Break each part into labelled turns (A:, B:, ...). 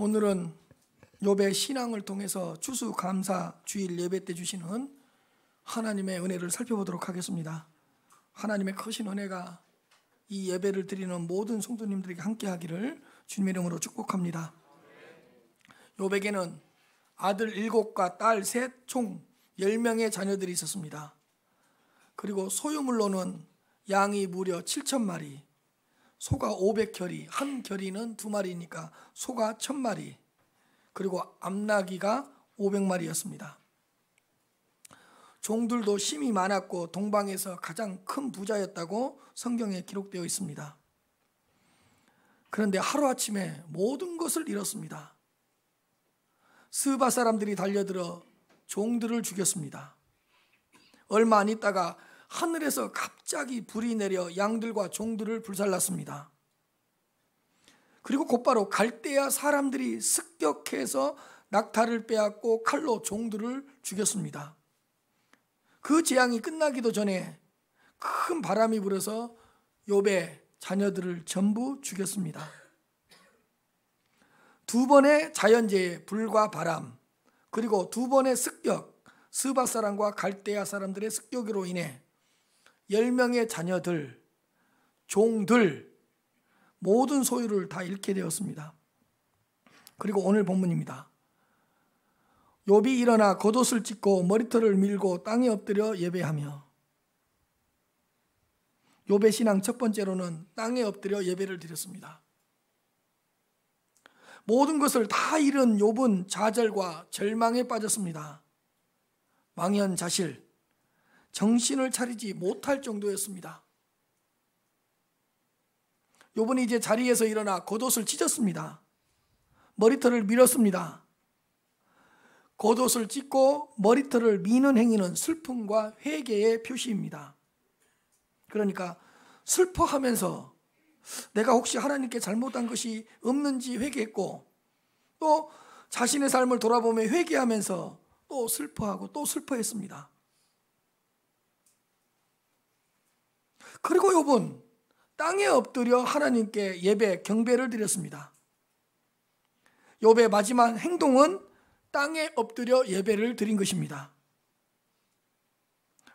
A: 오늘은 욥의 신앙을 통해서 추수감사 주일 예배 때 주시는 하나님의 은혜를 살펴보도록 하겠습니다. 하나님의 크신 은혜가 이 예배를 드리는 모든 성도님들에게 함께하기를 주님의 이름으로 축복합니다. 욥에게는 아들 7과 딸 3, 총 10명의 자녀들이 있었습니다. 그리고 소유물로는 양이 무려 7,000마리, 소가 500결이, 한 결이는 2마리니까 소가 1,000마리, 그리고 암나귀가 500마리였습니다. 종들도 심이 많았고 동방에서 가장 큰 부자였다고 성경에 기록되어 있습니다. 그런데 하루아침에 모든 것을 잃었습니다. 스바 사람들이 달려들어 종들을 죽였습니다. 얼마 안 있다가 하늘에서 갑자기 불이 내려 양들과 종들을 불살랐습니다. 그리고 곧바로 갈대아 사람들이 습격해서 낙타를 빼앗고 칼로 종들을 죽였습니다. 그 재앙이 끝나기도 전에 큰 바람이 불어서 욥의 자녀들을 전부 죽였습니다. 2번의 자연재해, 불과 바람, 그리고 2번의 습격, 스바 사람과 갈대아 사람들의 습격으로 인해 10명의 자녀들, 종들, 모든 소유를 다 잃게 되었습니다. 그리고 오늘 본문입니다. 욥이 일어나 겉옷을 찢고 머리털을 밀고 땅에 엎드려 예배하며. 욥의 신앙 첫 번째로는 땅에 엎드려 예배를 드렸습니다. 모든 것을 다 잃은 욥은 좌절과 절망에 빠졌습니다. 망연자실, 정신을 차리지 못할 정도였습니다. 욥은 이제 자리에서 일어나 겉옷을 찢었습니다. 머리털을 밀었습니다. 겉옷을 찢고 머리털을 미는 행위는 슬픔과 회개의 표시입니다. 그러니까 슬퍼하면서 내가 혹시 하나님께 잘못한 것이 없는지 회개했고, 또 자신의 삶을 돌아보며 회개하면서 또 슬퍼하고 또 슬퍼했습니다. 그리고 욥은 땅에 엎드려 하나님께 예배, 경배를 드렸습니다. 욥의 마지막 행동은 땅에 엎드려 예배를 드린 것입니다.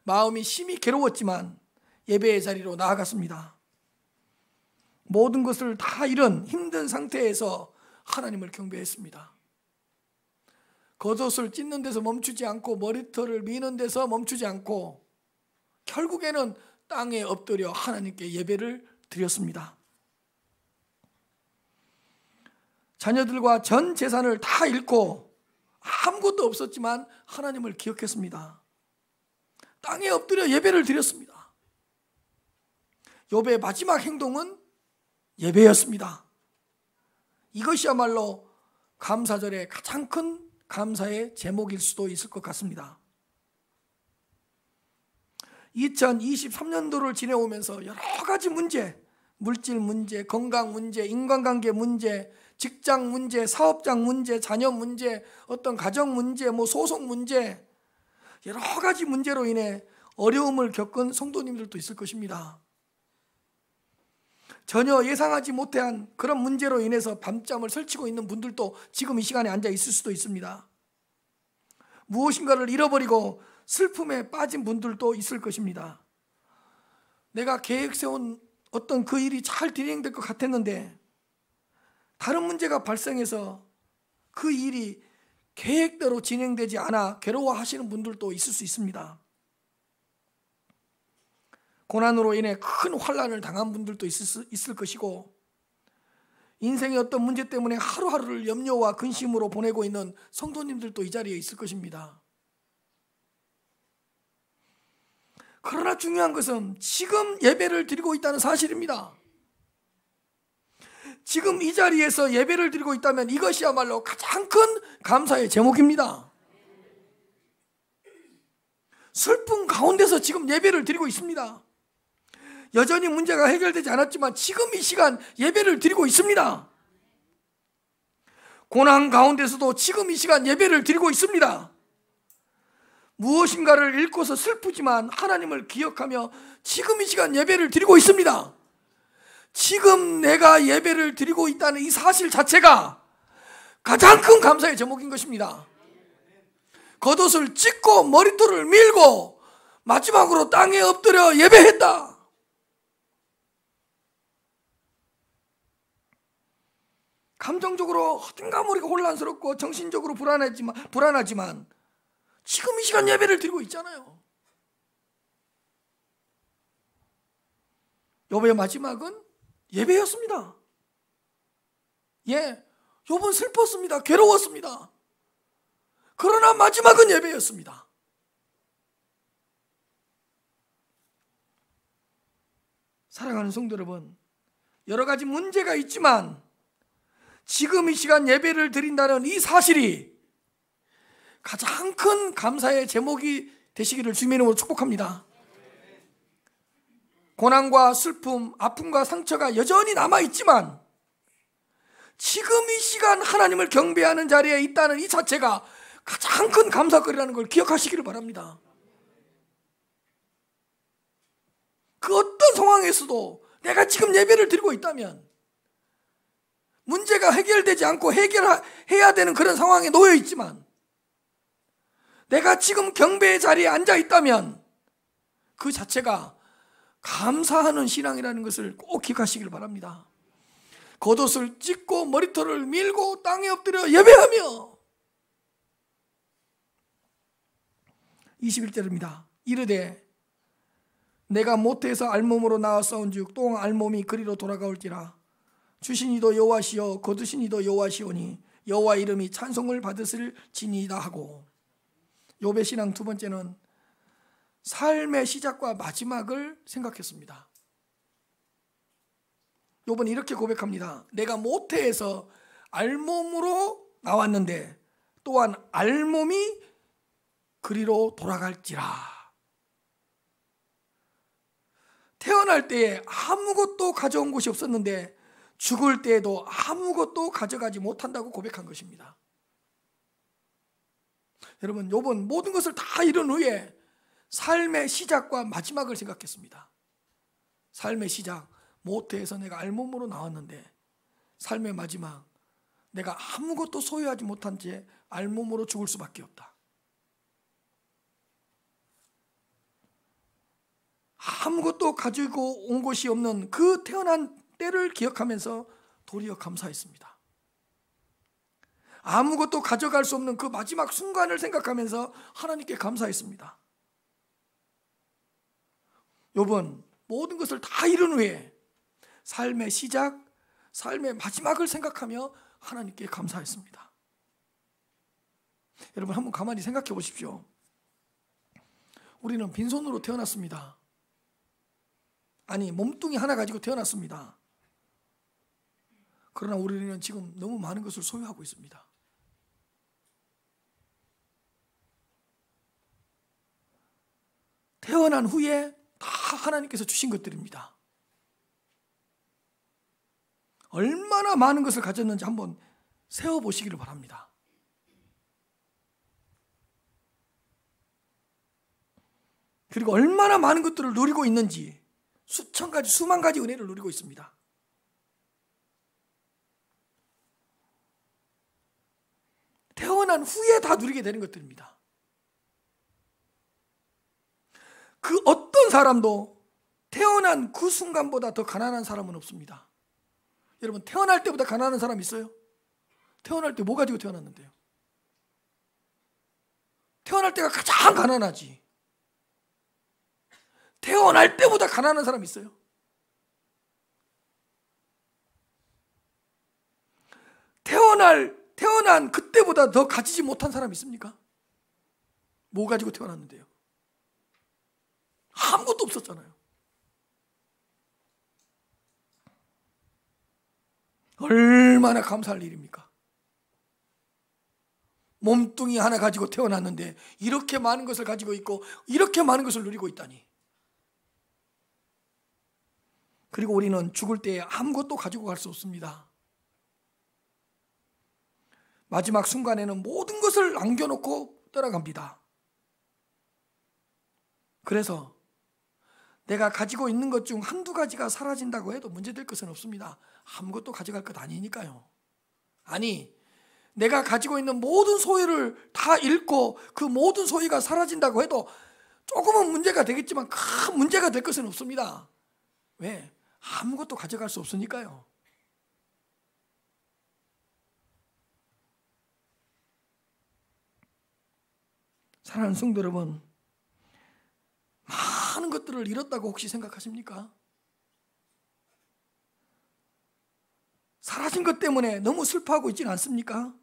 A: 마음이 심히 괴로웠지만 예배의 자리로 나아갔습니다. 모든 것을 다 잃은 힘든 상태에서 하나님을 경배했습니다. 겉옷을 찢는 데서 멈추지 않고 머리털을 미는 데서 멈추지 않고 결국에는 땅에 엎드려 하나님께 예배를 드렸습니다. 자녀들과 전 재산을 다 잃고 아무것도 없었지만 하나님을 기억했습니다. 땅에 엎드려 예배를 드렸습니다. 욥의 마지막 행동은 예배였습니다. 이것이야말로 감사절의 가장 큰 감사의 제목일 수도 있을 것 같습니다. 2023년도를 지내오면서 여러 가지 문제, 물질 문제, 건강 문제, 인간관계 문제, 직장 문제, 사업장 문제, 자녀 문제, 어떤 가정 문제, 소송 문제, 여러 가지 문제로 인해 어려움을 겪은 성도님들도 있을 것입니다. 전혀 예상하지 못한 그런 문제로 인해서 밤잠을 설치고 있는 분들도 지금 이 시간에 앉아 있을 수도 있습니다. 무엇인가를 잃어버리고 슬픔에 빠진 분들도 있을 것입니다. 내가 계획 세운 어떤 그 일이 잘 진행될 것 같았는데 다른 문제가 발생해서 그 일이 계획대로 진행되지 않아 괴로워하시는 분들도 있을 수 있습니다. 고난으로 인해 큰 환난을 당한 분들도 있을 것이고, 인생의 어떤 문제 때문에 하루하루를 염려와 근심으로 보내고 있는 성도님들도 이 자리에 있을 것입니다. 그러나 중요한 것은 지금 예배를 드리고 있다는 사실입니다. 지금 이 자리에서 예배를 드리고 있다면 이것이야말로 가장 큰 감사의 제목입니다. 슬픔 가운데서 지금 예배를 드리고 있습니다. 여전히 문제가 해결되지 않았지만 지금 이 시간 예배를 드리고 있습니다. 고난 가운데서도 지금 이 시간 예배를 드리고 있습니다. 무엇인가를 잃고서 슬프지만 하나님을 기억하며 지금 이 시간 예배를 드리고 있습니다. 지금 내가 예배를 드리고 있다는 이 사실 자체가 가장 큰 감사의 제목인 것입니다. 겉옷을 찢고 머리털을 밀고 마지막으로 땅에 엎드려 예배했다. 감정적으로 어딘가 모르게 혼란스럽고 정신적으로 불안하지만 지금 이 시간 예배를 드리고 있잖아요. 욥의 마지막은 예배였습니다. 욥은 슬펐습니다. 괴로웠습니다. 그러나 마지막은 예배였습니다. 사랑하는 성도 여러분, 여러 가지 문제가 있지만 지금 이 시간 예배를 드린다는 이 사실이 가장 큰 감사의 제목이 되시기를 주님의 이름으로 축복합니다. 고난과 슬픔, 아픔과 상처가 여전히 남아있지만 지금 이 시간 하나님을 경배하는 자리에 있다는 이 자체가 가장 큰 감사거리라는 걸 기억하시기를 바랍니다. 그 어떤 상황에서도 내가 지금 예배를 드리고 있다면, 문제가 해결되지 않고 해결해야 되는 그런 상황에 놓여 있지만 내가 지금 경배의 자리에 앉아 있다면 그 자체가 감사하는 신앙이라는 것을 꼭 기억하시길 바랍니다. 겉옷을 찢고 머리털을 밀고 땅에 엎드려 예배하며 21절입니다. 이르되 내가 모태에서 알몸으로 나왔사온즉 또 알몸이 그리로 돌아가올지라. 주신 이도 여호와시요 거두신 이도 여호와시오니 여호와 이름이 찬송을 받으실지니이다 하고, 욥의 신앙 두 번째는 삶의 시작과 마지막을 생각했습니다. 욥은 이렇게 고백합니다. 내가 모태에서 알몸으로 나왔는데 또한 알몸이 그리로 돌아갈지라. 태어날 때에 아무것도 가져온 것이 없었는데 죽을 때에도 아무것도 가져가지 못한다고 고백한 것입니다. 여러분, 욥은 모든 것을 다 이룬 후에 삶의 시작과 마지막을 생각했습니다. 삶의 시작, 모태에서 내가 알몸으로 나왔는데 삶의 마지막, 내가 아무것도 소유하지 못한 채 알몸으로 죽을 수밖에 없다. 아무것도 가지고 온 것이 없는 그 태어난 때를 기억하면서 도리어 감사했습니다. 아무것도 가져갈 수 없는 그 마지막 순간을 생각하면서 하나님께 감사했습니다. 욥은 모든 것을 다 이룬 후에 삶의 시작, 삶의 마지막을 생각하며 하나님께 감사했습니다. 여러분, 한번 가만히 생각해 보십시오. 우리는 빈손으로 태어났습니다. 아니, 몸뚱이 하나 가지고 태어났습니다. 그러나 우리는 지금 너무 많은 것을 소유하고 있습니다. 태어난 후에 다 하나님께서 주신 것들입니다. 얼마나 많은 것을 가졌는지 한번 세어보시기를 바랍니다. 그리고 얼마나 많은 것들을 누리고 있는지, 수천 가지, 수만 가지 은혜를 누리고 있습니다. 태어난 후에 다 누리게 되는 것들입니다. 그 어떤 사람도 태어난 그 순간보다 더 가난한 사람은 없습니다. 여러분, 태어날 때보다 가난한 사람 있어요? 태어날 때 뭐 가지고 태어났는데요? 태어날 때가 가장 가난하지. 태어날 때보다 가난한 사람 있어요? 태어난 그때보다 더 가지지 못한 사람 있습니까? 뭐 가지고 태어났는데요? 아무것도 없었잖아요. 얼마나 감사할 일입니까? 몸뚱이 하나 가지고 태어났는데 이렇게 많은 것을 가지고 있고 이렇게 많은 것을 누리고 있다니. 그리고 우리는 죽을 때 아무것도 가지고 갈 수 없습니다. 마지막 순간에는 모든 것을 남겨놓고 떠나갑니다. 그래서 내가 가지고 있는 것 중 한두 가지가 사라진다고 해도 문제될 것은 없습니다. 아무것도 가져갈 것 아니니까요. 아니, 내가 가지고 있는 모든 소유를 다 잃고 그 모든 소유가 사라진다고 해도 조금은 문제가 되겠지만 큰 문제가 될 것은 없습니다. 왜? 아무것도 가져갈 수 없으니까요. 사랑하는 성도 여러분, 많은 것들을 잃었다고 혹시 생각하십니까? 사라진 것 때문에 너무 슬퍼하고 있지는 않습니까?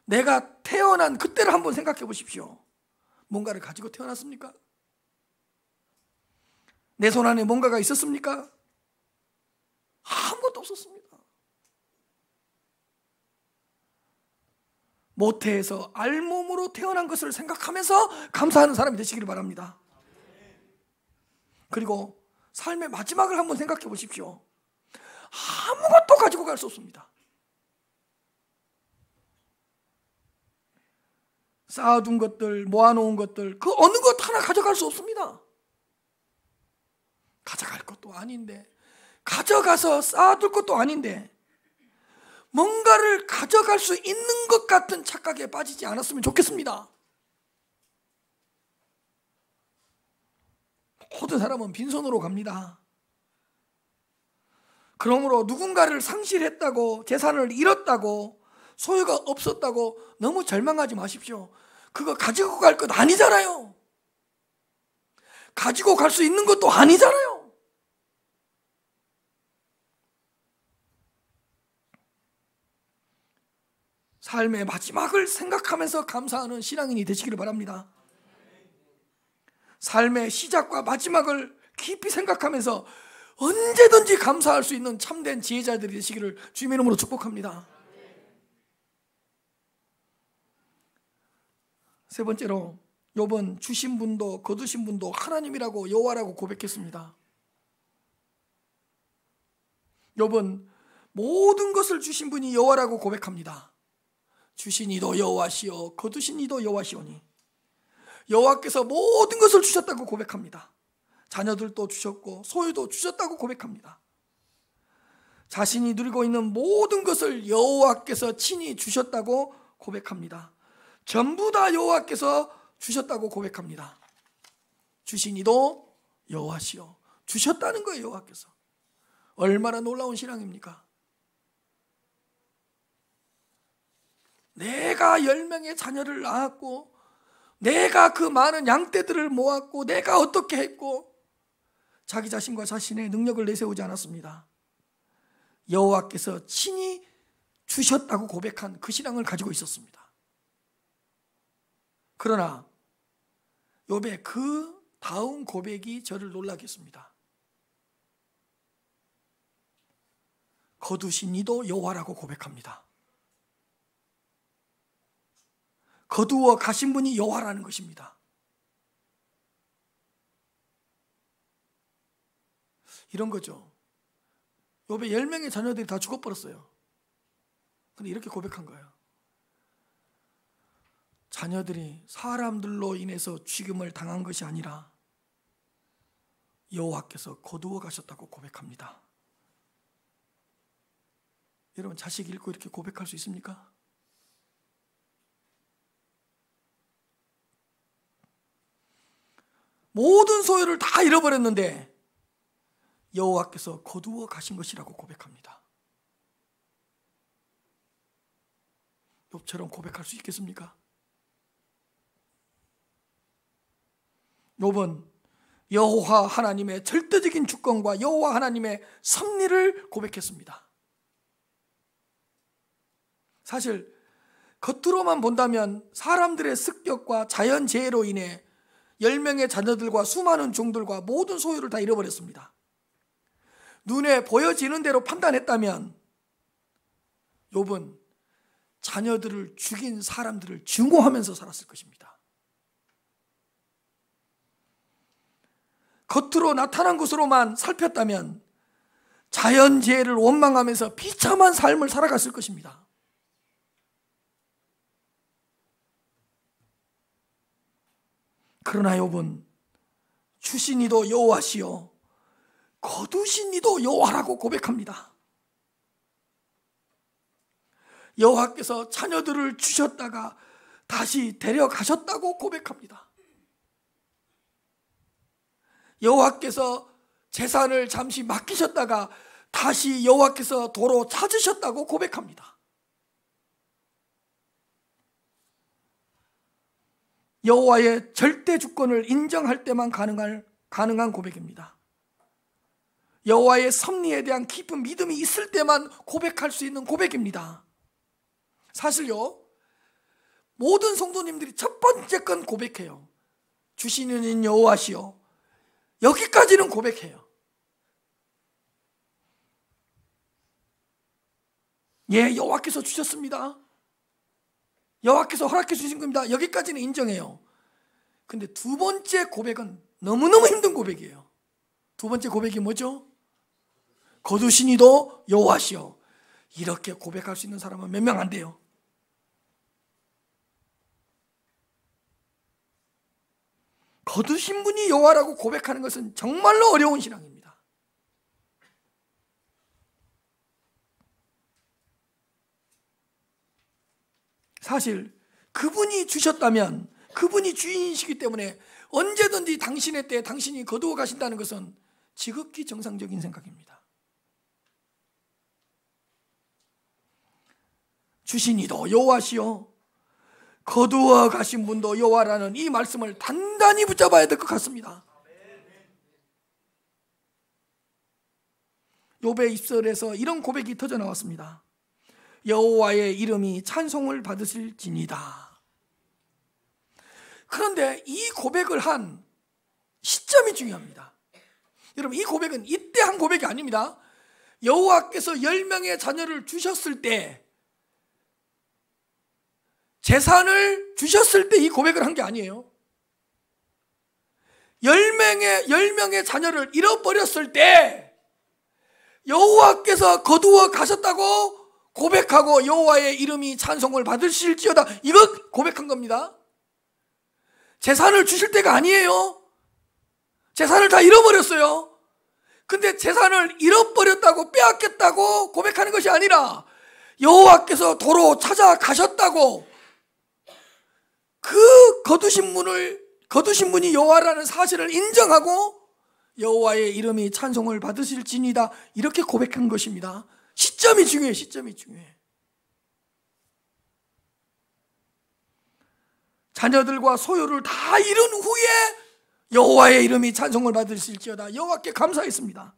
A: 내가 태어난 그때를 한번 생각해 보십시오. 뭔가를 가지고 태어났습니까? 내 손 안에 뭔가가 있었습니까? 아무것도 없었습니다. 모태에서 알몸으로 태어난 것을 생각하면서 감사하는 사람이 되시기를 바랍니다. 그리고 삶의 마지막을 한번 생각해 보십시오. 아무것도 가지고 갈 수 없습니다. 쌓아둔 것들, 모아놓은 것들, 그 어느 것 하나 가져갈 수 없습니다. 가져갈 것도 아닌데, 가져가서 쌓아둘 것도 아닌데, 뭔가를 가져갈 수 있는 것 같은 착각에 빠지지 않았으면 좋겠습니다. 모든 사람은 빈손으로 갑니다. 그러므로 누군가를 상실했다고, 재산을 잃었다고, 소유가 없었다고 너무 절망하지 마십시오. 그거 가지고 갈 것 아니잖아요. 가지고 갈 수 있는 것도 아니잖아요. 삶의 마지막을 생각하면서 감사하는 신앙인이 되시기를 바랍니다. 삶의 시작과 마지막을 깊이 생각하면서 언제든지 감사할 수 있는 참된 지혜자들이 되시기를 주님의 이름으로 축복합니다. 세 번째로, 욥은 주신 분도 거두신 분도 하나님이라고, 여호와라고 고백했습니다. 욥은 모든 것을 주신 분이 여호와라고 고백합니다. 주신 이도 여호와시요 거두신 이도 여호와시오니, 여호와께서 모든 것을 주셨다고 고백합니다. 자녀들도 주셨고 소유도 주셨다고 고백합니다. 자신이 누리고 있는 모든 것을 여호와께서 친히 주셨다고 고백합니다. 전부 다 여호와께서 주셨다고 고백합니다. 주신 이도 여호와시요, 주셨다는 거예요. 여호와께서. 얼마나 놀라운 신앙입니까? 내가 10명의 자녀를 낳았고, 내가 그 많은 양떼들을 모았고, 내가 어떻게 했고, 자기 자신과 자신의 능력을 내세우지 않았습니다. 여호와께서 친히 주셨다고 고백한 그 신앙을 가지고 있었습니다. 그러나 욥의 그 다음 고백이 저를 놀라게 했습니다. 거두신 이도 여호와라고 고백합니다. 거두어 가신 분이 여호와라는 것입니다. 이런 거죠. 욥의 10명의 자녀들이 다 죽어버렸어요. 근데 이렇게 고백한 거예요. 자녀들이 사람들로 인해서 죽임을 당한 것이 아니라 여호와께서 거두어 가셨다고 고백합니다. 여러분, 자식 잃고 이렇게 고백할 수 있습니까? 모든 소유를 다 잃어버렸는데 여호와께서 거두어 가신 것이라고 고백합니다. 욥처럼 고백할 수 있겠습니까? 욥은 여호와 하나님의 절대적인 주권과 여호와 하나님의 섭리를 고백했습니다. 사실 겉으로만 본다면 사람들의 습격과 자연재해로 인해 10명의 자녀들과 수많은 종들과 모든 소유를 다 잃어버렸습니다. 눈에 보여지는 대로 판단했다면 욥은 자녀들을 죽인 사람들을 증오하면서 살았을 것입니다. 겉으로 나타난 것으로만 살폈다면 자연재해를 원망하면서 비참한 삶을 살아갔을 것입니다. 그러나 욥은 주신 이도 여호와시요 거두신 이도 여호와라고 고백합니다. 여호와께서 자녀들을 주셨다가 다시 데려가셨다고 고백합니다. 여호와께서 재산을 잠시 맡기셨다가 다시 여호와께서 도로 찾으셨다고 고백합니다. 여호와의 절대 주권을 인정할 때만 가능한 고백입니다. 여호와의 섭리에 대한 깊은 믿음이 있을 때만 고백할 수 있는 고백입니다. 사실요, 모든 성도님들이 첫 번째 건 고백해요. 주시는 인 여호와시요. 여기까지는 고백해요. 예, 여호와께서 주셨습니다. 여호와께서 허락해 주신 겁니다. 여기까지는 인정해요. 근데 두 번째 고백은 너무너무 힘든 고백이에요. 두 번째 고백이 뭐죠? 거두신 이도 여호와시요. 이렇게 고백할 수 있는 사람은 몇 명 안 돼요. 거두신 분이 여호와라고 고백하는 것은 정말로 어려운 신앙입니다. 사실 그분이 주셨다면, 그분이 주인이시기 때문에 언제든지 당신의 때에 당신이 거두어 가신다는 것은 지극히 정상적인 생각입니다. 주신 이도 여호와시요 거두어 가신 분도 여호와라는 이 말씀을 단단히 붙잡아야 될 것 같습니다. 욥의 입술에서 이런 고백이 터져 나왔습니다. 여호와의 이름이 찬송을 받으실지니다. 그런데 이 고백을 한 시점이 중요합니다. 여러분, 이 고백은 이때 한 고백이 아닙니다. 여호와께서 10명의 자녀를 주셨을 때, 재산을 주셨을 때 이 고백을 한 게 아니에요. 10명의 자녀를 잃어버렸을 때 여호와께서 거두어 가셨다고 고백하고 여호와의 이름이 찬송을 받으실지어다, 이거 고백한 겁니다. 재산을 주실 때가 아니에요. 재산을 다 잃어버렸어요. 근데 재산을 잃어버렸다고, 빼앗겼다고 고백하는 것이 아니라 여호와께서 도로 찾아가셨다고, 그 거두신 분이 여호와라는 사실을 인정하고 여호와의 이름이 찬송을 받으실지니다, 이렇게 고백한 것입니다. 시점이 중요해. 시점이 중요해. 자녀들과 소유를 다 잃은 후에 여호와의 이름이 찬송을 받으실지어다, 여호와께 감사했습니다.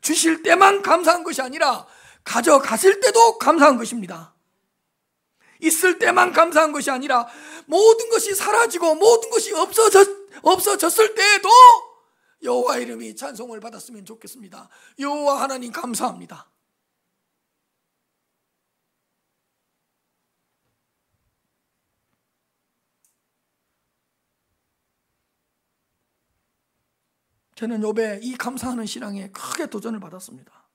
A: 주실 때만 감사한 것이 아니라 가져가실 때도 감사한 것입니다. 있을 때만 감사한 것이 아니라 모든 것이 사라지고 모든 것이 없어졌을 때에도 여호와 이름이 찬송을 받았으면 좋겠습니다. 여호와 하나님 감사합니다. 저는 욥의 이 감사하는 신앙에 크게 도전을 받았습니다.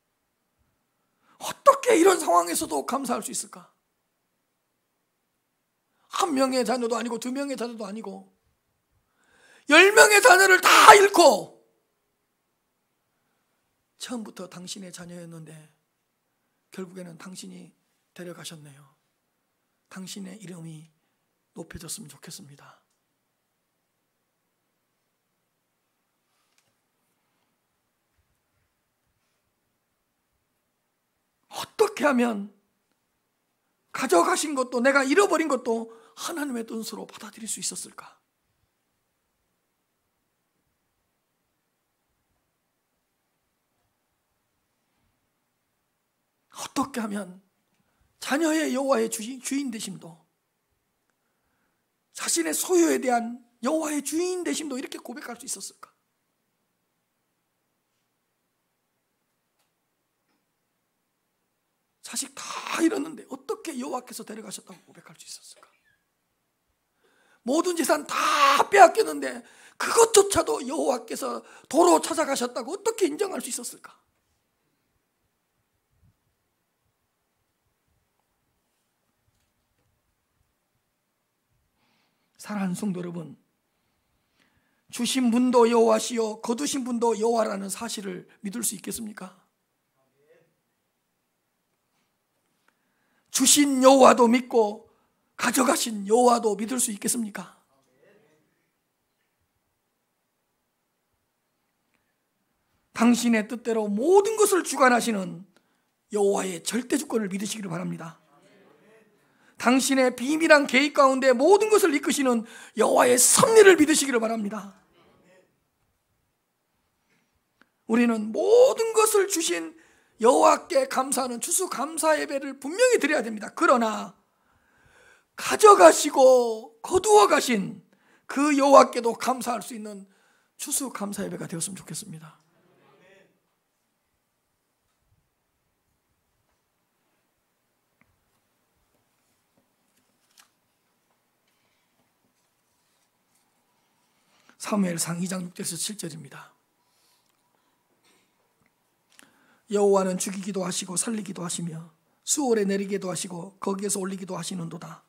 A: 어떻게 이런 상황에서도 감사할 수 있을까? 한 명의 자녀도 아니고 두 명의 자녀도 아니고 10명의 자녀를 다 잃고 처음부터 당신의 자녀였는데 결국에는 당신이 데려가셨네요. 당신의 이름이 높여졌으면 좋겠습니다. 어떻게 하면 가져가신 것도 내가 잃어버린 것도 하나님의 뜻으로 받아들일 수 있었을까? 어떻게 하면 자녀의 여호와의 주인 되심도, 자신의 소유에 대한 여호와의 주인 되심도 이렇게 고백할 수 있었을까? 자식 다 잃었는데 어떻게 여호와께서 데려가셨다고 고백할 수 있었을까? 모든 재산 다 빼앗겼는데 그것조차도 여호와께서 도로 찾아가셨다고 어떻게 인정할 수 있었을까? 사랑하는 성도 여러분, 주신 분도 여호와시요 거두신 분도 여호와라는 사실을 믿을 수 있겠습니까? 주신 여호와도 믿고 가져가신 여호와도 믿을 수 있겠습니까? 당신의 뜻대로 모든 것을 주관하시는 여호와의 절대 주권을 믿으시기를 바랍니다. 당신의 비밀한 계획 가운데 모든 것을 이끄시는 여호와의 섭리를 믿으시기를 바랍니다. 우리는 모든 것을 주신 여호와께 감사하는 추수감사 예배를 분명히 드려야 됩니다. 그러나 가져가시고 거두어 가신 그 여호와께도 감사할 수 있는 추수감사 예배가 되었으면 좋겠습니다. 사무엘상 2장 6절에서 7절입니다. 여호와는 죽이기도 하시고 살리기도 하시며 수월에 내리기도 하시고 거기에서 올리기도 하시는도다.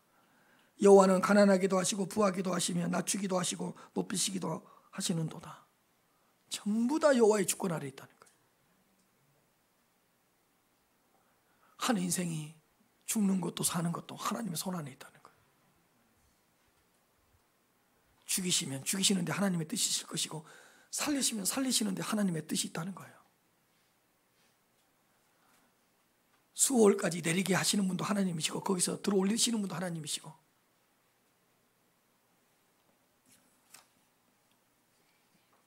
A: 여호와는 가난하기도 하시고 부하기도 하시며 낮추기도 하시고 높이시기도 하시는도다. 전부 다 여호와의 주권 아래 있다는 거예요. 한 인생이 죽는 것도 사는 것도 하나님의 손 안에 있다는 거예요. 죽이시면 죽이시는데 하나님의 뜻이실 것이고 살리시면 살리시는데 하나님의 뜻이 있다는 거예요. 수월까지 내리게 하시는 분도 하나님이시고 거기서 들어올리시는 분도 하나님이시고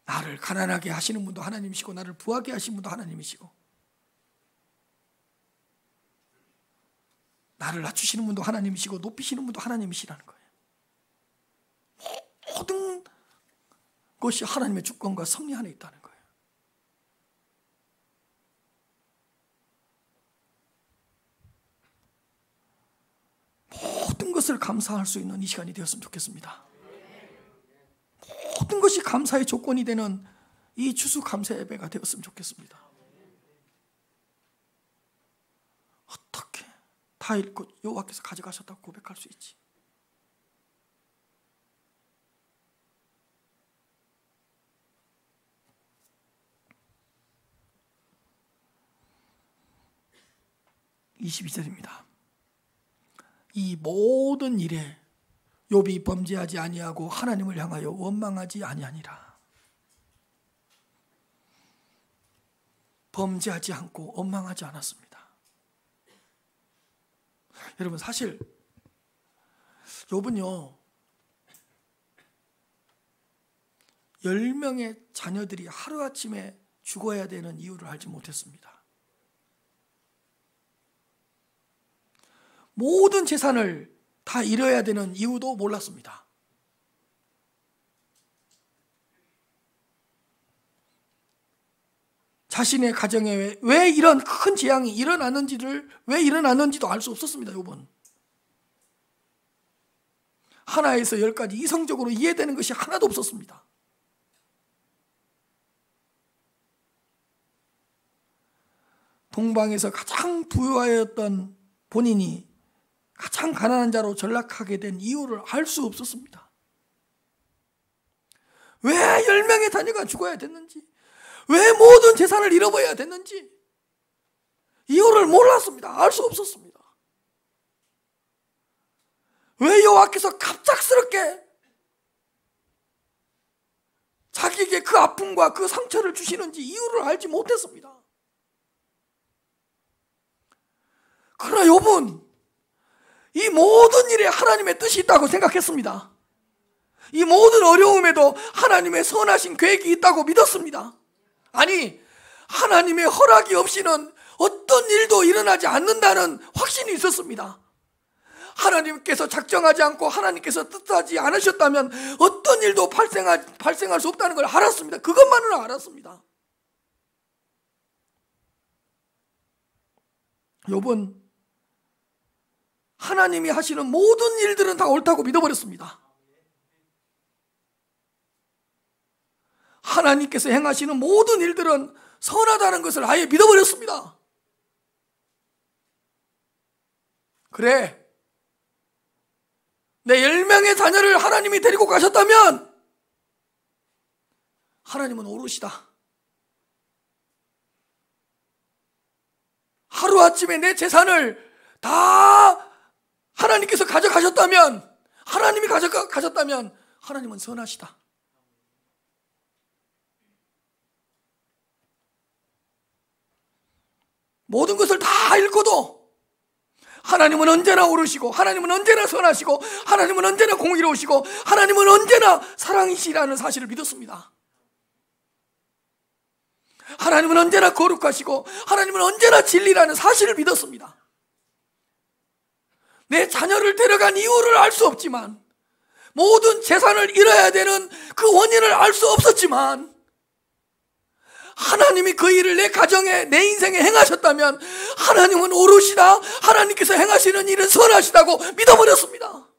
A: 나를 가난하게 하시는 분도 하나님이시고 나를 부하게 하시는 분도 하나님이시고 나를 낮추시는 분도 하나님이시고 높이시는 분도 하나님이시라는 거예요. 모든 것이 하나님의 주권과 섭리 안에 있다는 거예요. 모든 것을 감사할 수 있는 이 시간이 되었으면 좋겠습니다. 모든 것이 감사의 조건이 되는 이 추수감사 예배가 되었으면 좋겠습니다. 어떻게 다 잃고 여호와께서 가져가셨다고 고백할 수 있지? (22절입니다) 이 모든 일에 욥이 범죄하지 아니하고 하나님을 향하여 원망하지 아니하니라. 범죄하지 않고 원망하지 않았습니다. 여러분, 사실 욥은요 10명의 자녀들이 하루아침에 죽어야 되는 이유를 알지 못했습니다. 모든 재산을 다 잃어야 되는 이유도 몰랐습니다. 자신의 가정에 왜 이런 큰 재앙이 왜 일어났는지도 알 수 없었습니다. 욥은 하나에서 10까지 이성적으로 이해되는 것이 하나도 없었습니다. 동방에서 가장 부유하였던 본인이 가장 가난한 자로 전락하게 된 이유를 알 수 없었습니다. 왜 10명의 자녀가 죽어야 됐는지, 왜 모든 재산을 잃어버려야 됐는지 이유를 몰랐습니다. 알 수 없었습니다. 왜 여호와께서 갑작스럽게 자기에게 그 아픔과 그 상처를 주시는지 이유를 알지 못했습니다. 그러나 욥은 이 모든 일에 하나님의 뜻이 있다고 생각했습니다. 이 모든 어려움에도 하나님의 선하신 계획이 있다고 믿었습니다. 아니, 하나님의 허락이 없이는 어떤 일도 일어나지 않는다는 확신이 있었습니다. 하나님께서 작정하지 않고 하나님께서 뜻하지 않으셨다면 어떤 일도 발생할 수 없다는 걸 알았습니다. 그것만은 알았습니다. 욥은 하나님이 하시는 모든 일들은 다 옳다고 믿어버렸습니다. 하나님께서 행하시는 모든 일들은 선하다는 것을 아예 믿어버렸습니다. 그래, 내 10명의 자녀를 하나님이 데리고 가셨다면 하나님은 오르시다. 하루아침에 내 재산을 다 하나님께서 가져가셨다면, 하나님이 가져가셨다면 하나님은 선하시다. 모든 것을 다 읽고도 하나님은 언제나 오르시고, 하나님은 언제나 선하시고, 하나님은 언제나 공의로우시고, 하나님은 언제나 사랑이시라는 사실을 믿었습니다. 하나님은 언제나 거룩하시고, 하나님은 언제나 진리라는 사실을 믿었습니다. 내 자녀를 데려간 이유를 알 수 없지만, 모든 재산을 잃어야 되는 그 원인을 알 수 없었지만, 하나님이 그 일을 내 가정에, 내 인생에 행하셨다면 하나님은 오르시다, 하나님께서 행하시는 일은 선하시다고 믿어버렸습니다.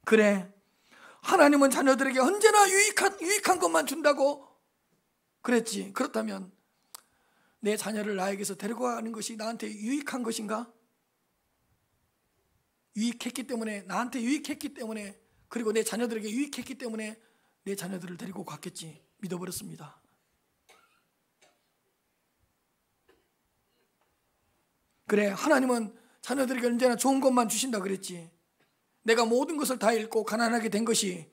A: 그래, 하나님은 자녀들에게 언제나 유익한 것만 준다고 그랬지. 그렇다면 내 자녀를 나에게서 데리고 가는 것이 나한테 유익한 것인가? 유익했기 때문에, 나한테 유익했기 때문에, 그리고 내 자녀들에게 유익했기 때문에 내 자녀들을 데리고 갔겠지. 믿어버렸습니다. 그래, 하나님은 자녀들에게 언제나 좋은 것만 주신다 그랬지. 내가 모든 것을 다 잃고 가난하게 된 것이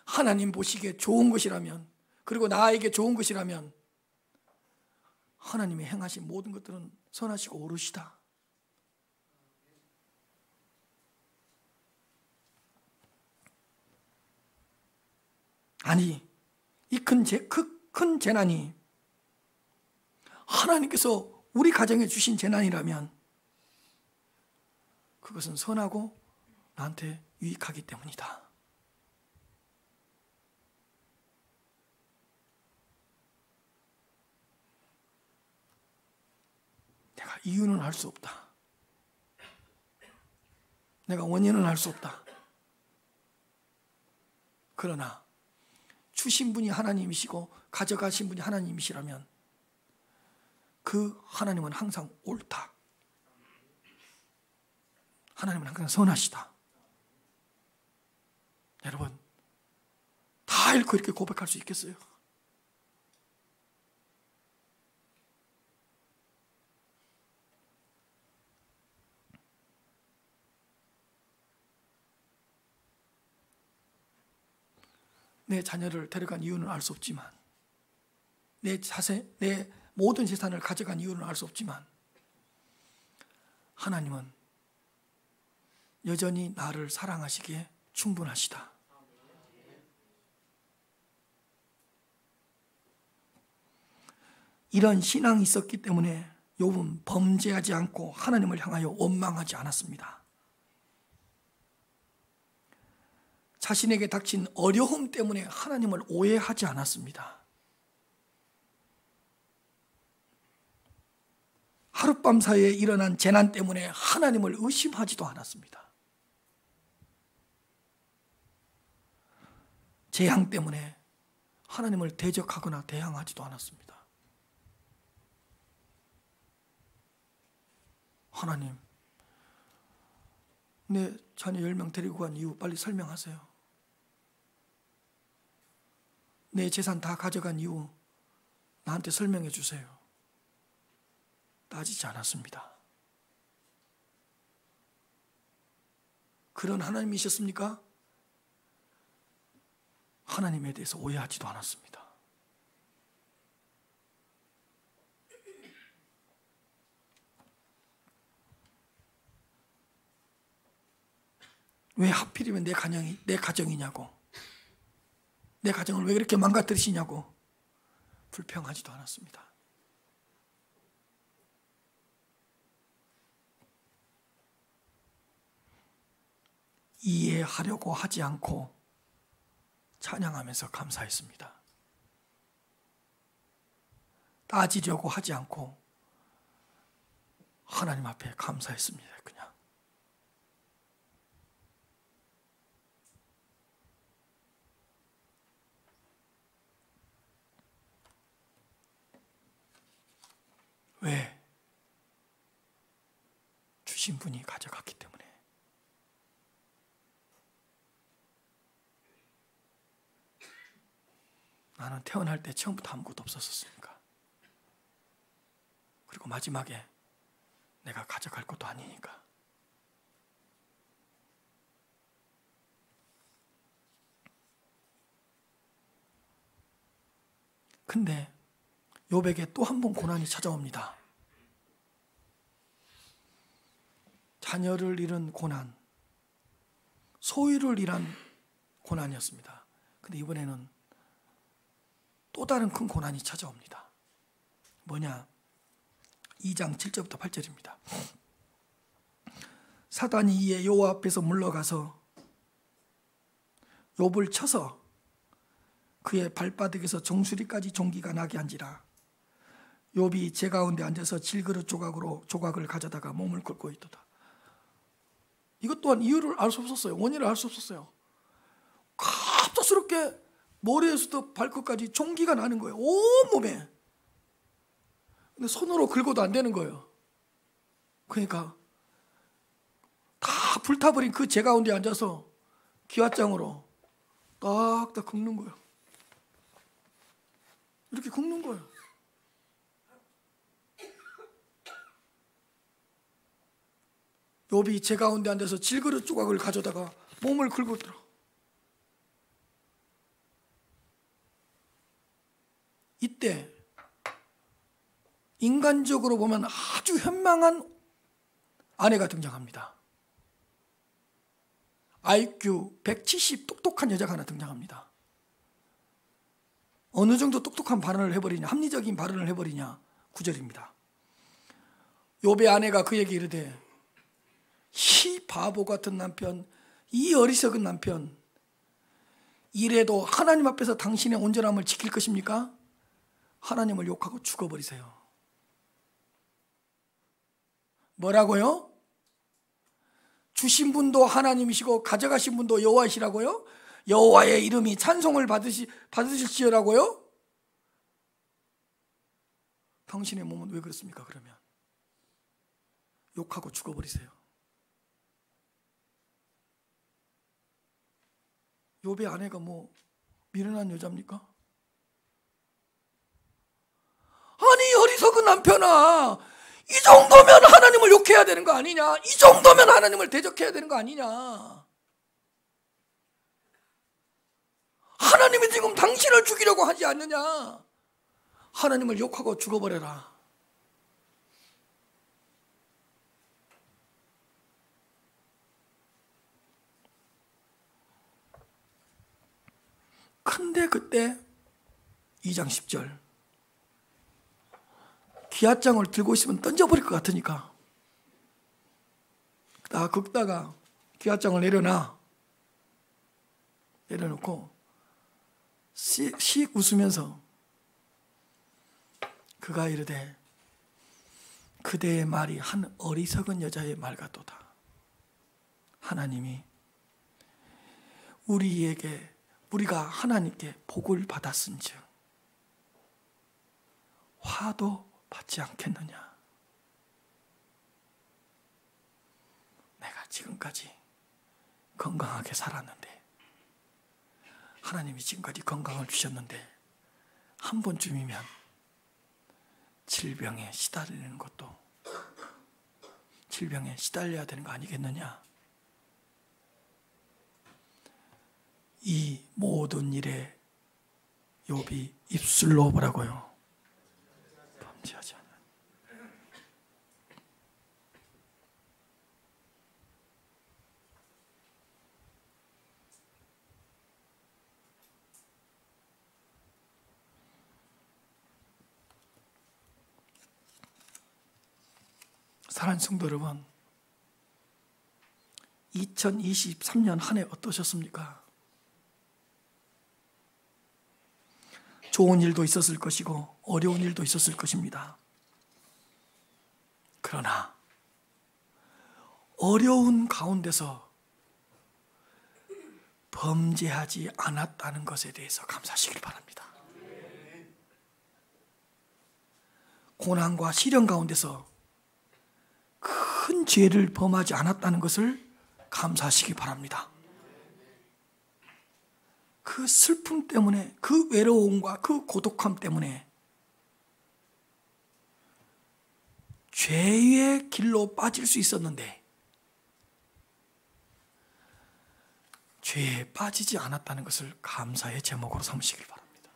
A: 하나님 보시기에 좋은 것이라면, 그리고 나에게 좋은 것이라면 하나님이 행하신 모든 것들은 선하시고 오르시다. 아니, 이 큰 재난이 하나님께서 우리 가정에 주신 재난이라면 그것은 선하고 나한테 유익하기 때문이다. 내가 이유는 알 수 없다. 내가 원인은 알 수 없다. 그러나 주신 분이 하나님이시고 가져가신 분이 하나님이시라면 그 하나님은 항상 옳다. 하나님은 항상 선하시다. 여러분, 다 읽고 이렇게 고백할 수 있겠어요? 내 자녀를 데려간 이유는 알 수 없지만, 내 모든 재산을 가져간 이유는 알 수 없지만, 하나님은 여전히 나를 사랑하시기에 충분하시다. 이런 신앙이 있었기 때문에 욥은 범죄하지 않고 하나님을 향하여 원망하지 않았습니다. 자신에게 닥친 어려움 때문에 하나님을 오해하지 않았습니다. 하룻밤 사이에 일어난 재난 때문에 하나님을 의심하지도 않았습니다. 재앙 때문에 하나님을 대적하거나 대항하지도 않았습니다. 하나님, 내 자녀 10명 데리고 간 이유 빨리 설명하세요. 내 재산 다 가져간 이유 나한테 설명해 주세요. 따지지 않았습니다. 그런 하나님이셨습니까? 하나님에 대해서 오해하지도 않았습니다. 왜 하필이면 내 가정이냐고, 내 가정을 왜 그렇게 망가뜨리시냐고 불평하지도 않았습니다. 이해하려고 하지 않고 찬양하면서 감사했습니다. 따지려고 하지 않고 하나님 앞에 감사했습니다. 그냥 왜? 주신 분이 가져갔기 때문에. 나는 태어날 때 처음부터 아무것도 없었으니까. 그리고 마지막에 내가 가져갈 것도 아니니까. 근데 욥에게 또 한 번 고난이 찾아옵니다. 자녀를 잃은 고난, 소유를 잃은 고난이었습니다. 근데 이번에는 또 다른 큰 고난이 찾아옵니다. 뭐냐? 2장 7절부터 8절입니다. 사단이 이에 여호와 앞에서 물러가서 욥을 쳐서 그의 발바닥에서 정수리까지 종기가 나게 한지라. 욥이 제 가운데 앉아서 질그릇 조각을 가져다가 몸을 긁고 있도다. 이것 또한 이유를 알 수 없었어요. 원인을 알 수 없었어요. 갑작스럽게 머리에서부터 발끝까지 종기가 나는 거예요. 온몸에. 근데 손으로 긁어도 안 되는 거예요. 그러니까 다 불타버린 그 제 가운데 앉아서 기와장으로 딱딱 긁는 거예요. 이렇게 긁는 거예요. 욥이 제 가운데 앉아서 질그릇 조각을 가져다가 몸을 긁었더라. 이때 인간적으로 보면 아주 현명한 아내가 등장합니다. IQ 170 똑똑한 여자가 하나 등장합니다. 어느 정도 똑똑한 발언을 해버리냐, 합리적인 발언을 해버리냐. 9절입니다. 욥의 아내가 그에게 이르되 이 바보 같은 남편, 이 어리석은 남편, 이래도 하나님 앞에서 당신의 온전함을 지킬 것입니까? 하나님을 욕하고 죽어버리세요. 뭐라고요? 주신 분도 하나님이시고 가져가신 분도 여호와이시라고요? 여호와의 이름이 찬송을 받으실지어라고요? 당신의 몸은 왜 그렇습니까? 그러면 욕하고 죽어버리세요. 욥의 아내가 뭐 미련한 여자입니까? 아니 어리석은 남편아, 이 정도면 하나님을 욕해야 되는 거 아니냐? 이 정도면 하나님을 대적해야 되는 거 아니냐? 하나님이 지금 당신을 죽이려고 하지 않느냐? 하나님을 욕하고 죽어버려라. 근데 그때 2장 10절 기앗장을 들고 있으면 던져버릴 것 같으니까 다 긁다가 기앗장을 내려놓고 씩 웃으면서 그가 이르되 그대의 말이 한 어리석은 여자의 말 같도다. 하나님이 우리가 하나님께 복을 받았은즉 화도 받지 않겠느냐. 내가 지금까지 건강하게 살았는데, 하나님이 지금까지 건강을 주셨는데 한 번쯤이면 질병에 시달리는 것도 질병에 시달려야 되는 거 아니겠느냐. 이 모든 일에 욥이 입술로 뭐라고요? 범죄하지 않아. 사랑하는 성도 여러분, 2023년 한 해 어떠셨습니까? 좋은 일도 있었을 것이고 어려운 일도 있었을 것입니다. 그러나 어려운 가운데서 범죄하지 않았다는 것에 대해서 감사하시길 바랍니다. 고난과 시련 가운데서 큰 죄를 범하지 않았다는 것을 감사하시기 바랍니다. 그 슬픔 때문에, 그 외로움과 그 고독함 때문에 죄의 길로 빠질 수 있었는데 죄에 빠지지 않았다는 것을 감사의 제목으로 삼으시길 바랍니다.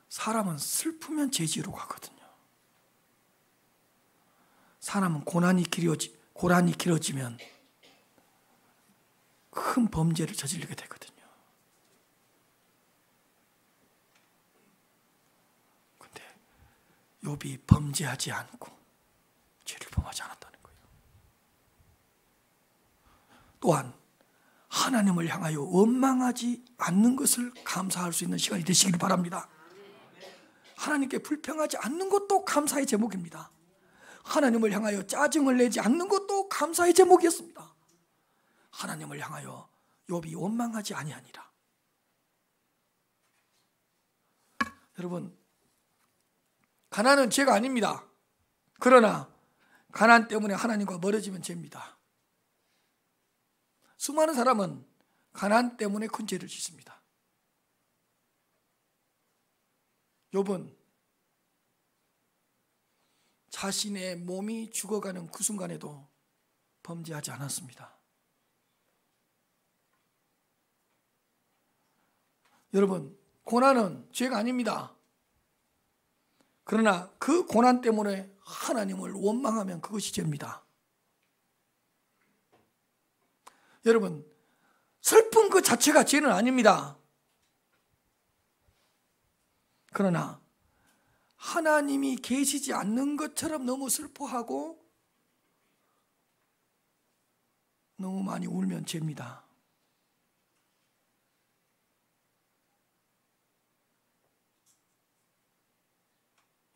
A: 사람은 슬프면 죄지로 가거든요. 사람은 고난이 길어지면 큰 범죄를 저지르게 되거든요. 근데 욥이 범죄하지 않고 죄를 범하지 않았다는 거예요. 또한 하나님을 향하여 원망하지 않는 것을 감사할 수 있는 시간이 되시길 바랍니다. 하나님께 불평하지 않는 것도 감사의 제목입니다. 하나님을 향하여 짜증을 내지 않는 것도 감사의 제목이었습니다. 하나님을 향하여 욥이 원망하지 아니하니라. 여러분, 가난은 죄가 아닙니다. 그러나 가난 때문에 하나님과 멀어지면 죄입니다. 수많은 사람은 가난 때문에 큰 죄를 짓습니다. 욥은 자신의 몸이 죽어가는 그 순간에도 범죄하지 않았습니다. 여러분, 고난은 죄가 아닙니다. 그러나 그 고난 때문에 하나님을 원망하면 그것이 죄입니다. 여러분, 슬픈 그 자체가 죄는 아닙니다. 그러나 하나님이 계시지 않는 것처럼 너무 슬퍼하고 너무 많이 울면 죄입니다.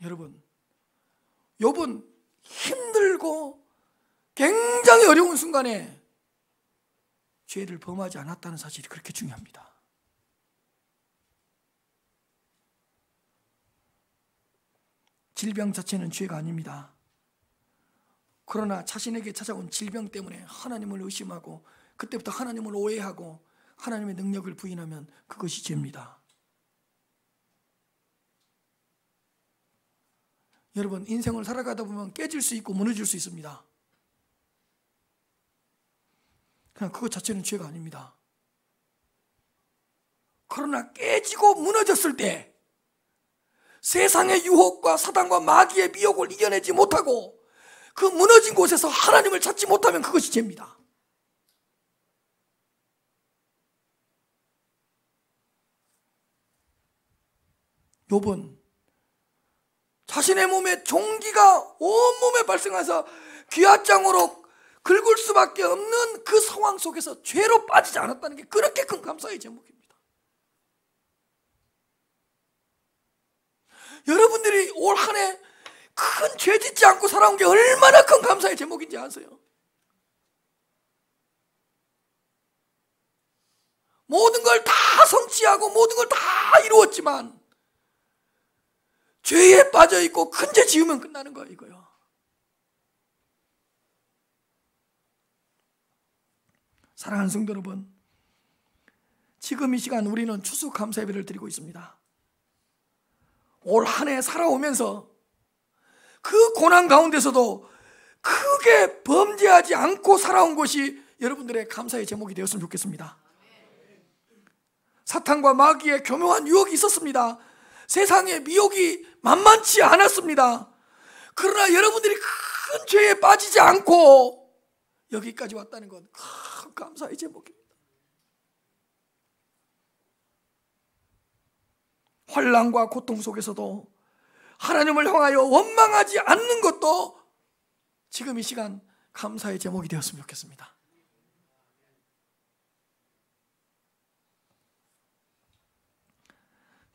A: 여러분, 욥은 힘들고 굉장히 어려운 순간에 죄를 범하지 않았다는 사실이 그렇게 중요합니다. 질병 자체는 죄가 아닙니다. 그러나 자신에게 찾아온 질병 때문에 하나님을 의심하고 그때부터 하나님을 오해하고 하나님의 능력을 부인하면 그것이 죄입니다. 여러분, 인생을 살아가다 보면 깨질 수 있고 무너질 수 있습니다. 그냥 그것 자체는 죄가 아닙니다. 그러나 깨지고 무너졌을 때 세상의 유혹과 사단과 마귀의 미혹을 이겨내지 못하고 그 무너진 곳에서 하나님을 찾지 못하면 그것이 죄입니다. 욥은 자신의 몸에 종기가 온몸에 발생해서 귀화장으로 긁을 수밖에 없는 그 상황 속에서 죄로 빠지지 않았다는 게 그렇게 큰 감사의 제목입니다. 여러분들이 올 한 해 큰 죄 짓지 않고 살아온 게 얼마나 큰 감사의 제목인지 아세요? 모든 걸 다 성취하고 모든 걸 다 이루었지만 죄에 빠져있고 큰 죄 지으면 끝나는 거예요, 이거요. 사랑하는 성도 여러분, 지금 이 시간 우리는 추수감사 예배를 드리고 있습니다. 올 한 해 살아오면서 그 고난 가운데서도 크게 범죄하지 않고 살아온 것이 여러분들의 감사의 제목이 되었으면 좋겠습니다. 사탄과 마귀의 교묘한 유혹이 있었습니다. 세상의 미혹이 만만치 않았습니다. 그러나 여러분들이 큰 죄에 빠지지 않고 여기까지 왔다는 건 큰 감사의 제목입니다. 환난과 고통 속에서도 하나님을 향하여 원망하지 않는 것도 지금 이 시간 감사의 제목이 되었으면 좋겠습니다.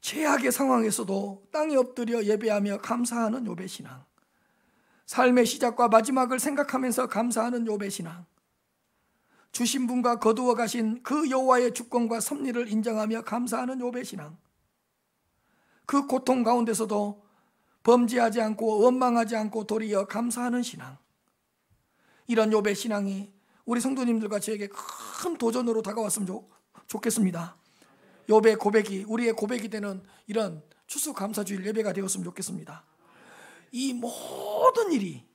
A: 최악의 상황에서도 땅에 엎드려 예배하며 감사하는 욥의 신앙, 삶의 시작과 마지막을 생각하면서 감사하는 욥의 신앙, 주신 분과 거두어 가신 그 여호와의 주권과 섭리를 인정하며 감사하는 욥의 신앙, 그 고통 가운데서도 범죄하지 않고 원망하지 않고 도리어 감사하는 신앙, 이런 욥의 신앙이 우리 성도님들과 저에게 큰 도전으로 다가왔으면 좋겠습니다. 욥의 고백이 우리의 고백이 되는 이런 추수감사주일 예배가 되었으면 좋겠습니다. 이 모든 일이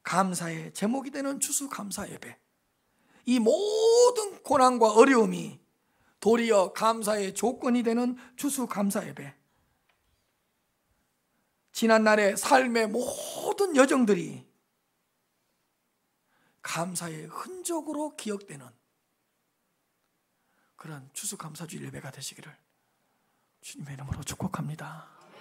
A: 감사의 제목이 되는 추수감사 예배, 이 모든 고난과 어려움이 도리어 감사의 조건이 되는 추수감사 예배, 지난날의 삶의 모든 여정들이 감사의 흔적으로 기억되는 그런 추수감사주일 예배가 되시기를 주님의 이름으로 축복합니다.